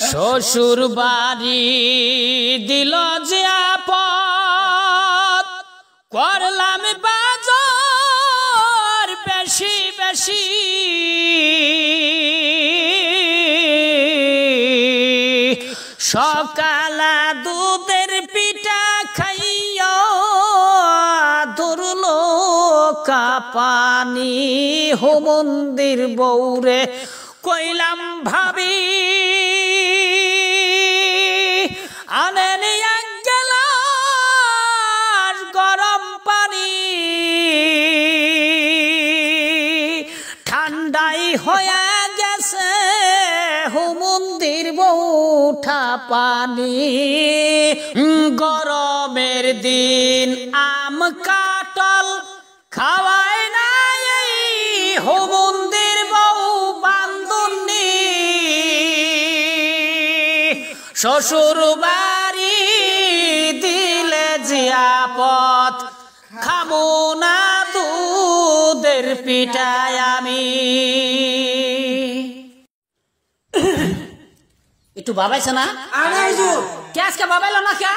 শ্বশুর বাড়ি দিল যে আপদ করলাম বাজার বেশি বেশি সকালা দুধের পিঠা খাইয়া ধরলো কাপানি হো মন্দির বৌরে কইলাম ভাবি আনেন এক গ্লাস গরম পানি ঠান্ডাই হয়ে গেছে হো মন্দির বউঠা পানি গরমের দিন আম কাটল খাওয়ায় নাই হো মন্দির বউ বান্ধবী শ্বশুর বাড়ি দিলে জিয়াপত খাবো না দুধের পিঠায় আমি। একটু বাবাইছে না কে আজকে বাবাইল না কে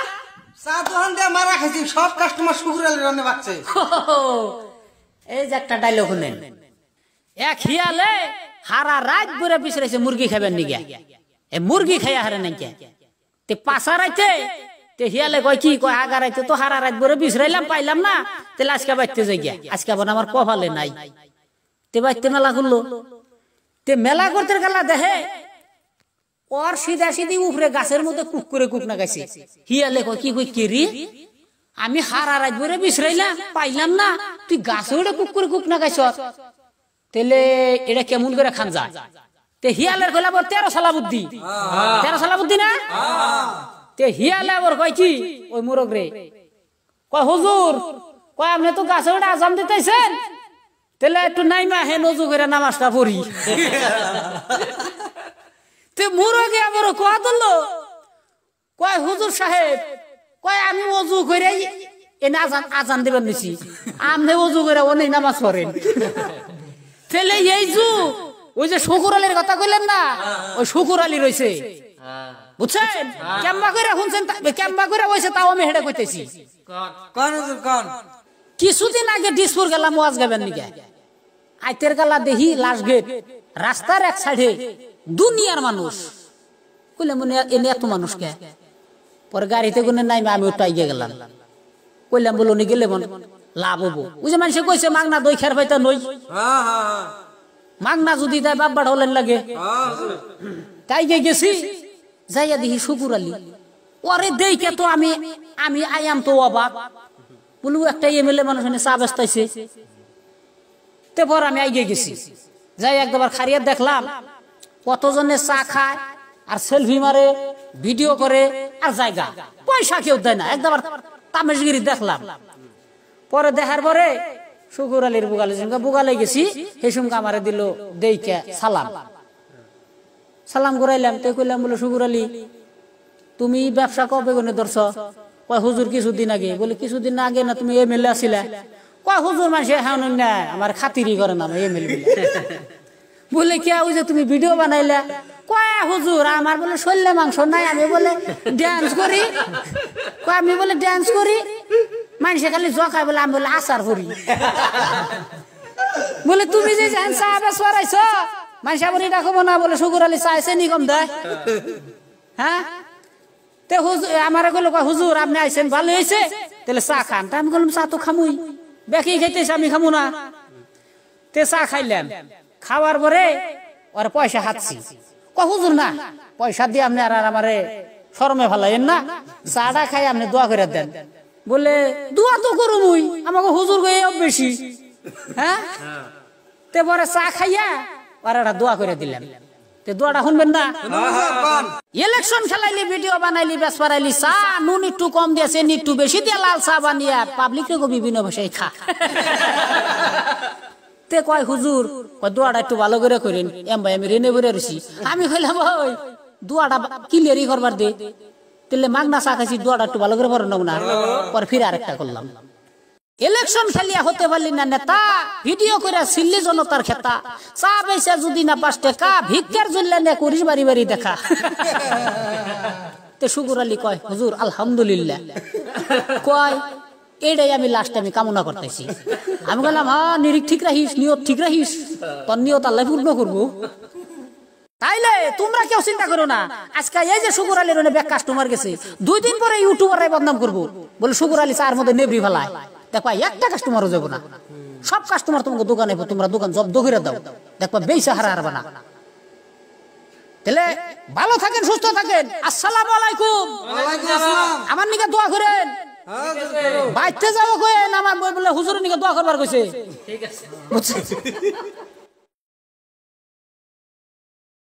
চা দোকান দিয়ে মারা খাইছি সব কাস্টমার শুকুরালি রান্না বাচ্চে এই যে একটা ডায়লগ শুনেন এক হিয়ালে হারা রাত ভরে বিছরাইছে মুরগি খাবেন নিগা এ মুরগি খাইয়া হারে নাই কে তে পাশা রাইতে তে হিয়ালে কয় কি কয় আগা রাইতে তো হারা রাত ভরে বিছরাইলাম পাইলাম না তেলে আজকে বাইতে যাই গিয়া আজকে আবার আমার কপালে নাই তে বাইতে মেলা করলো তে মেলা করতে গেলা দেখে ওর সিধা সিধি উপরে গাছের মধ্যে কুক করে কুক না গাইছে হিয়ালে কয় কি কই কেরি আমি হারা রাত ভরে বিছরাইলাম পাইলাম না তুই গাছে উঠে কুক করে কুক না গাইছ তেলে এটা কেমন করে খান যায় তে হিয়ালের কইলা বর 13 সালা বুদ্ধি 13 সালা বুদ্ধি না তে হিয়ালে বর কয় কি ওই মুরগ রে কয় হুজুর কয় আপনি তো গাছে উঠে আজান দিতেছেন তেলে একটু নাইমা হে নজু করে নামাজটা পড়ি তে মুরগে আবার কয় দিল কয় হুজুর সাহেব কয় আমি ওযু করে এনে আজান দিবেন নিছি আপনি ওযু করে ওনে নামাজ পড়েন তেলে এই জু ওই যে শুকুরালির কথা কইলেন না ওই শুকুরালি রইছে বুঝছেন কেমবা করে শুনছেন কেমবা করে হইছে তাও আমি হেডে কইতেছি কোন হুজুর কোন কিছুদিন আগে দিসপুর গেলাম ওয়াজ গাবেন নিগা আইতের গালা দেখি লাশ গেট রাস্তার এক সাইডে দুনিয়ার মানুষ কইলে মনে এনে এত মানুষ কে পরে গাড়িতে গুনে নাই আমি ওটাই গেলাম কইলাম বলো নি গেলে মন লাভ হবো ওই যে মানুষে কইছে মাগনা দই খের পাইতা নই মাগনা যদি দেয় বাপ হলেন লাগে তাই গেছি যাইয়া দেখি শুকুরালি ওরে দেখে তো আমি আয়াম তো অবাক বলু একটা এমএলএ মানুষ চা বেচতাইছে তে পর আমি আইগে গেছি যাই একবার খারিয়া দেখলাম কতজনে চা খায় আর সেলফি মারে ভিডিও করে আর জায়গা পয়সা কেউ দেয় না একবার তামেশগিরি দেখলাম পরে দেখার পরে শুকুরালির বুগালে গেছি সেই সঙ্গে আমারে দিল দেইকে সালাম করাইলাম তো কইলাম বলে শুকুরালি তুমি ব্যবসা কবে গনে ধরছ কয় হুজুর কিছুদিন আগে বলে কিছুদিন আগে না তুমি এমএলএ আছিলা কয় হুজুর মানুষে হ্যাঁ না আমার খাতিরই করে না এমএলএ বলে কে ওই যে তুমি ভিডিও বানাইলা কয় হুজুর আমার বলে শৈলে মাংস নাই আমি বলে ড্যান্স করি কয় আমি বলে ড্যান্স করি মানুষে খালি জখায় বলে আমি বলে আচার করি বলে তুমি যে চা বেশ পড়াইছ মানুষে আবার এটা খবো না বলে শুকুরালি চাইছে নি কম দেয় হ্যাঁ তে হুজুর আমার কইলো হুজুর আপনি আইছেন ভালো হয়েছে তাহলে চা খান তা আমি বললাম চা তো খামুই বেঁকে খাইতেছে আমি খামু না তে চা খাইলাম খাওয়ার পরে ওর পয়সা হাতছি হুজুর না পয়সা দিয়ে আপনি আর আমারে শরমে ফেলাইন না চাটা খাই আপনি দোয়া করে দেন বলে দোয়া তো করুম মুই আমাকে হুজুর গয়ে বেশি হ্যাঁ তে পরে চা খাইয়া আর একটা দোয়া করে দিলেন তে দোয়াটা শুনবেন না ইলেকশন খেলাইলি ভিডিও বানাইলি বেশ পারাইলি চা নুন একটু কম দিয়েছে একটু বেশি দিয়ে লাল চা বানিয়ে পাবলিকে বিভিন্ন ভাষায় খা তে কয় হুজুর কয় দোয়াটা একটু ভালো করে করেন এম ভাই আমি রেনে ভরে রয়েছি আমি কইলাম ওই দোয়াটা ক্লিয়ারই করবার দে তেলে মাগনা চা খাইছি দোয়াটা একটু ভালো করে ভরে নেব না পরে ফিরে আরেকটা করলাম। ইলেকশন খেলিয়া হতে পারলি না নেতা, ভিডিও করে সিল্লি জনতার খেতা, চা বেচা যদি না 5 টাকা ভিক্ষার জন্য না করিস বাড়ি বাড়ি দেখা। তে শুকুর আলী কয় হুজুর আলহামদুলিল্লাহ, কয় এইটাই আমি লাস্ট আমি কামনা করতেছি। আমি বললাম হ্যাঁ নিরিখ ঠিক রাখিস, নিয়ত ঠিক রাখিস, তোর নিয়ত আল্লাহ পূর্ণ করবো। তাইলে তোমরা কেউ চিন্তা করো না, আজকে এই যে শুকুর আলীর ব্যাক কাস্টমার গেছে, 2 দিন পরে ইউটিউবাররাই বদনাম করবো, বলে শুকুর আলী চার মধ্যে নেবরি ফেলায়। দেখবা একটা কাস্টমারও যাবো না, সব কাস্টমার তোমাকে দোকানে, তোমরা দোকান জব্দ করে দাও, দেখবা বেশি হারাবে না। তাহলে ভালো থাকেন, সুস্থ থাকেন। আসসালামু আলাইকুম। আমার নিকে দোয়া করেন, বাইতে যাবো কইেন, আমার বলে হুজুরের নিকে দোয়া করবার কইছে। ঠিক আছে।